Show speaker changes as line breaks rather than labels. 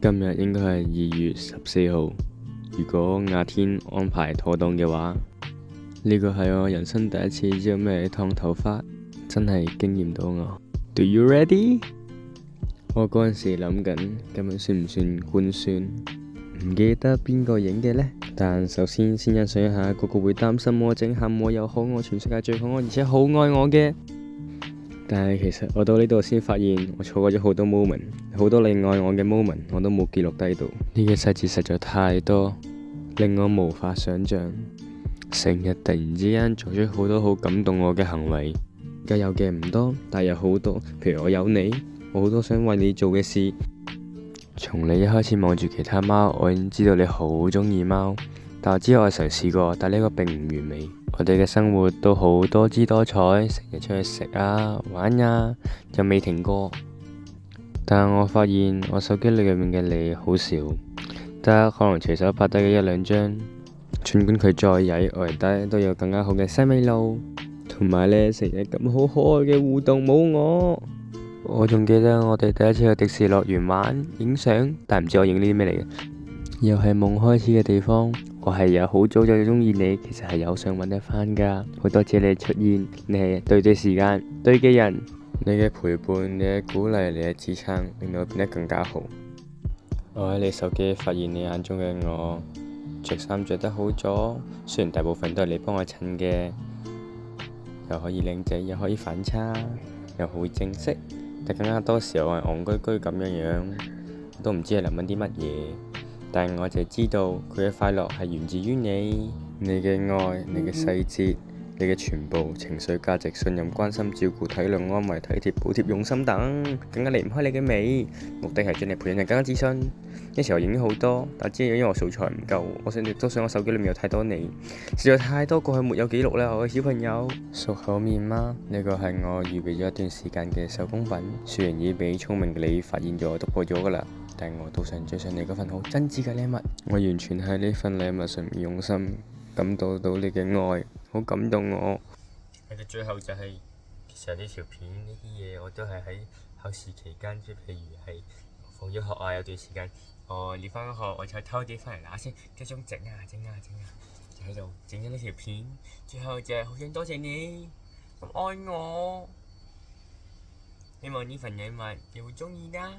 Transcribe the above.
今日應該係2月14號，如果阿天安排妥當嘅話，呢個係我人生第一次知道咩係燙頭髮，真係驚豔到我。Do you ready？ 我嗰陣時諗緊今日算唔算官宣，唔記得邊個影嘅呢？但首先欣賞一下個個會擔心我整喊我又可愛，全世界最可愛而且好愛我嘅。但係其實我到呢度先發現，我錯過咗好多 moment， 好多你愛我嘅 moment， 我都冇記錄低到。呢個細節實在太多，令我無法想象。成日突然之間做出好多好感動我嘅行為，而家有嘅唔多，但有好多。譬如我有你，我好多想為你做嘅事。從你一開始望住其他貓，我已經知道你好鍾意貓。但我知我嘗試過，但呢個並唔完美。我哋嘅生活都好多姿多彩，成日出去食啊、玩啊，又未停過。但我發現我手機裏面嘅你好少，得可能隨手拍低嘅一兩張。儘管佢再曳，我哋低都有更加好嘅西米露，同埋呢成日咁好可愛嘅互動冇我。我仲記得我哋第一次去迪士尼樂園玩影相，但唔知我影呢啲咩嚟嘅，又係夢開始嘅地方。我係有好早就鍾意你，其實係有想揾得返㗎。好多謝你出現，你係對時間對嘅人，你嘅陪伴、你嘅鼓勵、你嘅支撐，令到我變得更加好。我喺你手機發現你眼中嘅我，着衫着得好咗，雖然大部分都係你幫我襯嘅，又可以靚仔，又可以反差，又好正式，但更加多時候我係戇居居咁樣，都唔知係諗緊啲乜嘢。但我就知道佢嘅快樂係源自於你嘅愛、你嘅細節、你嘅全部情緒、價值、信任、關心、照顧、體諒、安慰、體貼、補貼、用心等，更加離唔開你嘅美。目的係將你培養成更加自信。呢時候影咗好多，但只係因為我素材唔夠，亦都想我手機裏面有太多你，實在太多過去沒有記錄啦。我嘅小朋友熟口面嗎？呢個係我預備咗一段時間嘅手工品，雖然已經俾聰明嘅你發現咗、突破咗噶啦。但我都想追上你嗰份好真摯嘅禮物，我完全喺呢份禮物上面用心感到你嘅愛，好感動我。去到最後就係，其實呢條片呢啲嘢我都係喺考試期間，即係譬如係放咗學啊，有段時間你返咗學，我就偷啲返嚟嗱聲，即係想整啊，就喺度整咗呢條片。最後就係好想多謝你咁愛我，希望呢份禮物你會鍾意啦。